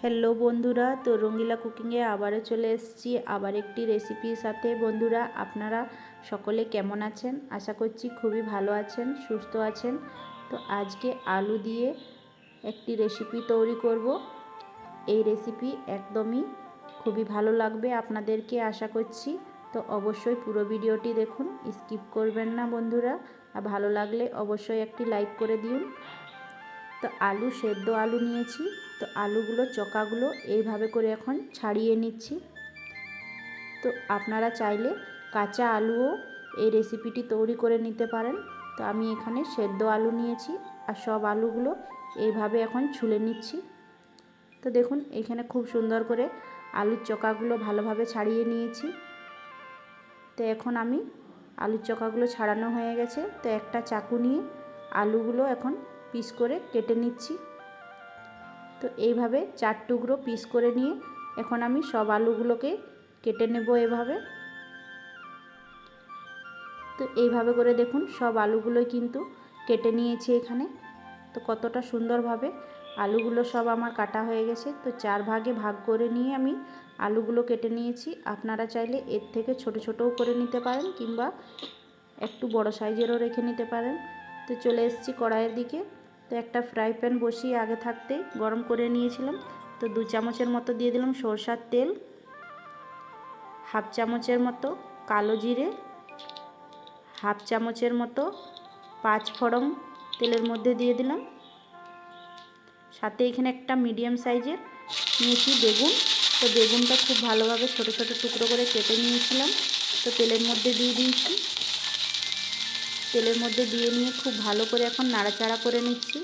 Hello বন্ধুরা, তো রঙ্গিলা কুকিংয়ে আবারও চলে এসেছি আবার একটি রেসিপির সাথে। বন্ধুরা, আপনারা সকলে কেমন আছেন? আশা করছি খুবই ভালো আছেন, সুস্থ আছেন। তো আজকে আলু দিয়ে একটি রেসিপি তৈরি করব। এই রেসিপি একদমই খুবই ভালো লাগবে আপনাদেরকে আশা করছি। তো অবশ্যই পুরো ভিডিওটি দেখুন, স্কিপ করবেন না বন্ধুরা। আর ভালো লাগলে অবশ্যই একটি লাইক করে দিন। তো আলু, সেদ্ধ আলু নিয়েছি। তো আলুগুলো চোকাগুলো এইভাবে করে এখন ছাড়িয়ে নিচ্ছি। তো আপনারা চাইলে কাঁচা আলুও এই রেসিপিটি তৈরি করে নিতে পারেন। তো আমি এখানে সেদ্ধ আলু নিয়েছি আর সব আলুগুলো এইভাবে এখন ছুলে নিচ্ছি। তো দেখুন, এখানে খুব সুন্দর করে আলুর চোকাগুলো ভালোভাবে ছাড়িয়ে নিয়েছি। তো এখন আমি আলুর চোকাগুলো ছাড়ানো হয়ে গেছে। তো একটা চাকু নিয়ে আলুগুলো এখন পিস করে কেটে নিচ্ছি। তো এইভাবে 4 টুকরো পিস করে নিয়ে এখন আমি সব আলুগুলোকে কেটে নেব এভাবে। তো এইভাবে করে দেখুন সব আলুগুলোই কিন্তু কেটে নিয়েছি এখানে। তো কতটা সুন্দরভাবে আলুগুলো সব আমার কাটা হয়ে গেছে। তো 4 ভাগে ভাগ করে নিয়ে আমি আলুগুলো কেটে নিয়েছি। আপনারা চাইলে এর থেকে ছোট ছোটও করে নিতে পারেন কিংবা একটু বড় সাইজেরও রেখে নিতে পারেন। তো চলে এসেছি কড়াইয়ের দিকে। তো একটা ফ্রাই প্যান বসিয়ে আগে থাকতেই গরম করে নিয়েছিলাম। তো 2 চামচের মতো দিয়ে দিলাম সরষার তেল, হাফ চামচের মতো কালো জিরে, হাফ চামচের মতো 5 ফোড়ন তেলের মধ্যে দিয়ে দিলাম। সাথে এখানে একটা মিডিয়াম সাইজের নিয়েছি বেগুন। তো বেগুনটা খুব ভালোভাবে ছোট ছোট টুকরো করে কেটে নিয়েছিলাম। তো তেলের মধ্যে দিয়ে দিয়েছি। তেলের মধ্যে দিয়ে নিয়ে খুব ভালো করে এখন নাড়াচাড়া করে নিচ্ছি।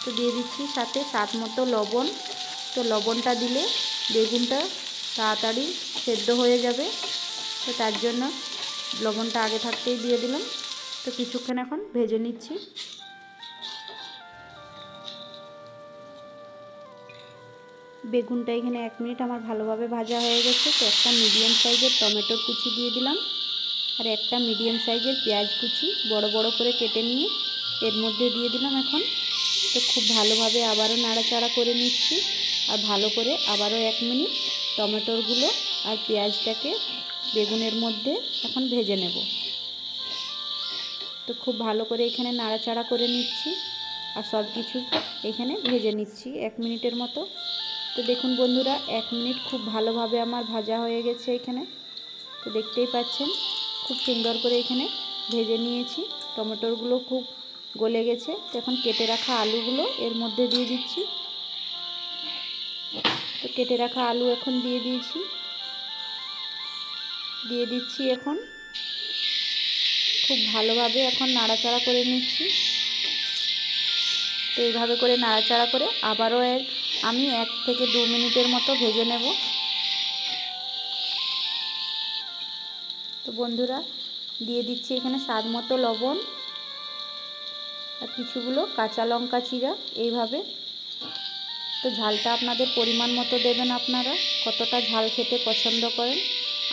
তো দিয়ে দিচ্ছি সাথে স্বাদ মতো লবণ। তো লবণটা দিলে বেগুনটা তাড়াতাড়ি সেদ্ধ হয়ে যাবে। তো তার জন্য লবণটা আগে থাকতেই দিয়ে দিলাম। তো কিছুক্ষণ এখন ভেজে নিচ্ছি। বেগুনটা এখানে 1 মিনিট আমার ভালোভাবে ভাজা হয়ে গেছে। তো একটা মিডিয়াম সাইজের টমেটোর কুচি দিয়ে দিলাম আর একটা মিডিয়াম সাইজের পেঁয়াজ কুচি বড় বড় করে কেটে নিয়ে এর মধ্যে দিয়ে দিলাম এখন। তো খুব ভালোভাবে আবারও নাড়াচাড়া করে নিচ্ছি আর ভালো করে আবারও 1 মিনিট টমেটোরগুলো আর পেঁয়াজটাকে বেগুনের মধ্যে এখন ভেজে নেব। তো খুব ভালো করে এখানে নাড়াচাড়া করে নিচ্ছি আর সব কিছু এখানে ভেজে নিচ্ছি 1 মিনিটের মতো। তো দেখুন বন্ধুরা, 1 মিনিট খুব ভালোভাবে আমার ভাজা হয়ে গেছে এখানে। তো দেখতেই পাচ্ছেন খুব সুন্দর করে এখানে ভেজে নিয়েছি। টমেটোরগুলো খুব গলে গেছে। তো এখন কেটে রাখা আলুগুলো এর মধ্যে দিয়ে দিচ্ছি। তো কেটে রাখা আলু এখন দিয়ে দিচ্ছি এখন খুব ভালোভাবে এখন নাড়াচাড়া করে নিচ্ছি। তো এইভাবে করে নাড়াচাড়া করে আবারও আমি 1 থেকে 2 মিনিটের মতো ভেজে নেব। তো বন্ধুরা, দিয়ে দিচ্ছি এখানে স্বাদ মতো লবণ আর কিছুগুলো কাঁচা লঙ্কা চিরা এইভাবে। তো ঝালটা আপনাদের পরিমাণ মতো দেবেন, আপনারা কতটা ঝাল খেতে পছন্দ করেন।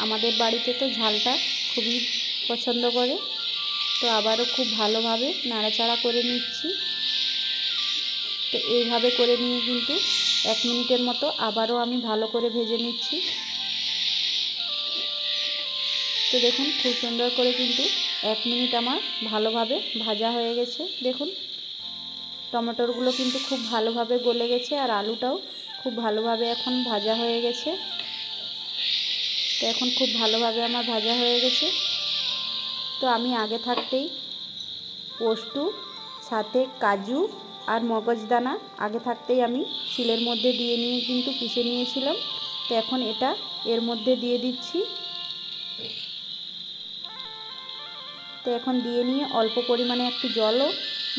আমাদের বাড়িতে তো ঝালটা খুবই পছন্দ করে। তো আবারও খুব ভালোভাবে নাড়াচাড়া করে নিচ্ছি। তো এইভাবে করে নিয়ে কিন্তু 1 মিনিটের মতো আবারও আমি ভালো করে ভেজে নিচ্ছি। তো দেখুন খুব সুন্দর করে কিন্তু 1 মিনিট আমার ভালোভাবে ভাজা হয়ে গেছে। দেখুন টমেটোরগুলো কিন্তু খুব ভালোভাবে গলে গেছে আর আলুটাও খুব ভালোভাবে এখন ভাজা হয়ে গেছে। তো এখন খুব ভালোভাবে আমার ভাজা হয়ে গেছে। তো আমি আগে থাকতেই পোস্ত সাথে কাজু আর মগজদানা আগে থাকতেই আমি শিলের মধ্যে দিয়ে নিয়ে কিন্তু পিষে নিয়েছিলাম। তো এখন এটা এর মধ্যে দিয়ে দিচ্ছি। তো এখন দিয়ে নিয়ে অল্প পরিমাণে একটু জলও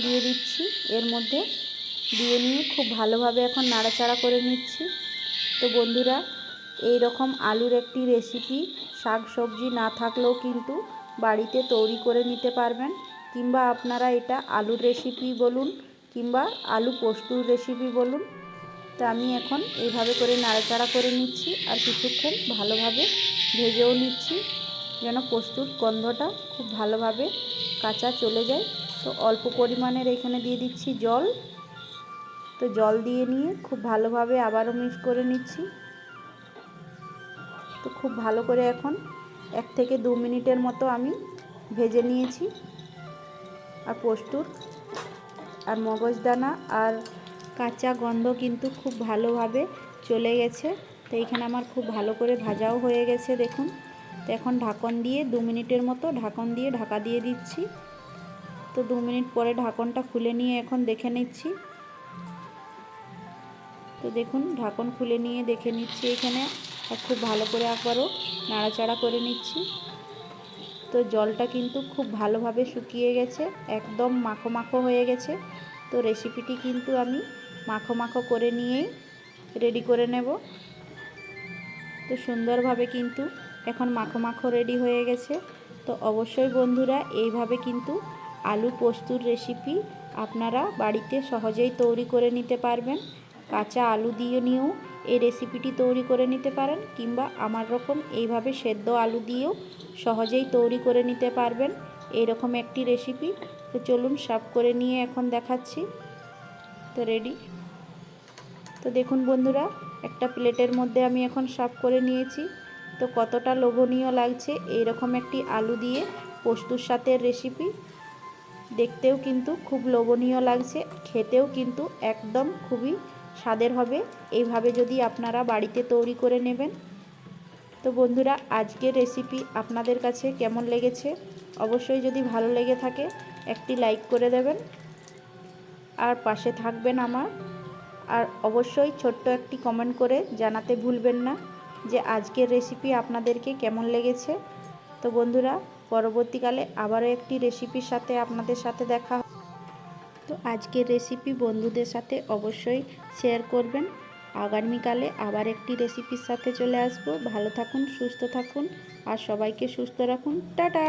দিয়ে দিচ্ছি এর মধ্যে। দিয়ে নিয়ে খুব ভালোভাবে এখন নাড়াচাড়া করে নিচ্ছি। তো বন্ধুরা, এই রকম আলুর একটি রেসিপি শাক সবজি না থাকলেও কিন্তু বাড়িতে তৈরি করে নিতে পারবেন। কিংবা আপনারা এটা আলুর রেসিপি বলুন কিংবা আলু পোস্তুর রেসিপি বলুন। তো আমি এখন এইভাবে করে নাড়াচাড়া করে নিচ্ছি আর কিছুক্ষণ ভালোভাবে ভেজেও নিচ্ছি যেন পোস্তুর গন্ধটা খুব ভালোভাবে কাঁচা চলে যায়। তো অল্প পরিমাণের এখানে দিয়ে দিচ্ছি জল। তো জল দিয়ে নিয়ে খুব ভালোভাবে আবারও মিক্স করে নিচ্ছি। তো খুব ভালো করে এখন 1 থেকে 2 মিনিটের মতো আমি ভেজে নিয়েছি। আর পোস্তুর আর মগজদানা আর কাঁচা গন্ধ কিন্তু খুব ভালোভাবে চলে গেছে। তো এইখানে আমার খুব ভালো করে ভাজাও হয়ে গেছে দেখুন। তো এখন ঢাকন দিয়ে 2 মিনিটের মতো ঢাকন দিয়ে ঢাকা দিয়ে দিচ্ছি। তো 2 মিনিট পরে ঢাকনটা খুলে নিয়ে এখন দেখে নিচ্ছি। তো দেখুন ঢাকন খুলে নিয়ে দেখে নিচ্ছি এখানে, আর খুব ভালো করে একবারও নাড়াচাড়া করে নিচ্ছি। তো জলটা কিন্তু খুব ভালোভাবে শুকিয়ে গেছে, একদম মাখো মাখো হয়ে গেছে। তো রেসিপিটি কিন্তু আমি মাখো মাখো করে নিয়েই রেডি করে নেব। তো সুন্দরভাবে কিন্তু এখন মাখো মাখো রেডি হয়ে গেছে। তো অবশ্যই বন্ধুরা এইভাবে কিন্তু আলু পোস্তুর রেসিপি আপনারা বাড়িতে সহজেই তৈরি করে নিতে পারবেন। কাঁচা আলু দিয়ে নিয়েও এই রেসিপিটি তৈরি করে নিতে পারেন, কিংবা আমার রকম এইভাবে সেদ্ধ আলু দিয়েও সহজেই তৈরি করে নিতে পারবেন এইরকম একটি রেসিপি। তো চলুন সার্ভ করে নিয়ে এখন দেখাচ্ছি। তো রেডি। তো দেখুন বন্ধুরা, একটা প্লেটের মধ্যে আমি এখন সার্ভ করে নিয়েছি। তো কতটা লোভনীয় লাগছে এইরকম একটি আলু দিয়ে পোস্তুর সাথে রেসিপি। দেখতেও কিন্তু খুব লোভনীয় লাগছে, খেতেও কিন্তু একদম খুবই স্বাদের হবে এইভাবে যদি আপনারা বাড়িতে তৈরি করে নেবেন। তো বন্ধুরা, আজকের রেসিপি আপনাদের কাছে কেমন লেগেছে অবশ্যই যদি ভালো লেগে থাকে একটি লাইক করে দেবেন, আর পাশে থাকবেন আমার। আর অবশ্যই ছোট্ট একটি কমেন্ট করে জানাতে ভুলবেন না যে আজকের রেসিপি আপনাদেরকে কেমন লেগেছে। তো বন্ধুরা, পরবর্তীকালে আবারও একটি রেসিপির সাথে আপনাদের সাথে দেখা। তো আজকের রেসিপি বন্ধুদের সাথে অবশ্যই শেয়ার করবেন। আগামীকালে আবার একটি রেসিপির সাথে চলে আসবো। ভালো থাকুন, সুস্থ থাকুন, আর সবাইকে সুস্থ রাখুন। টাটা।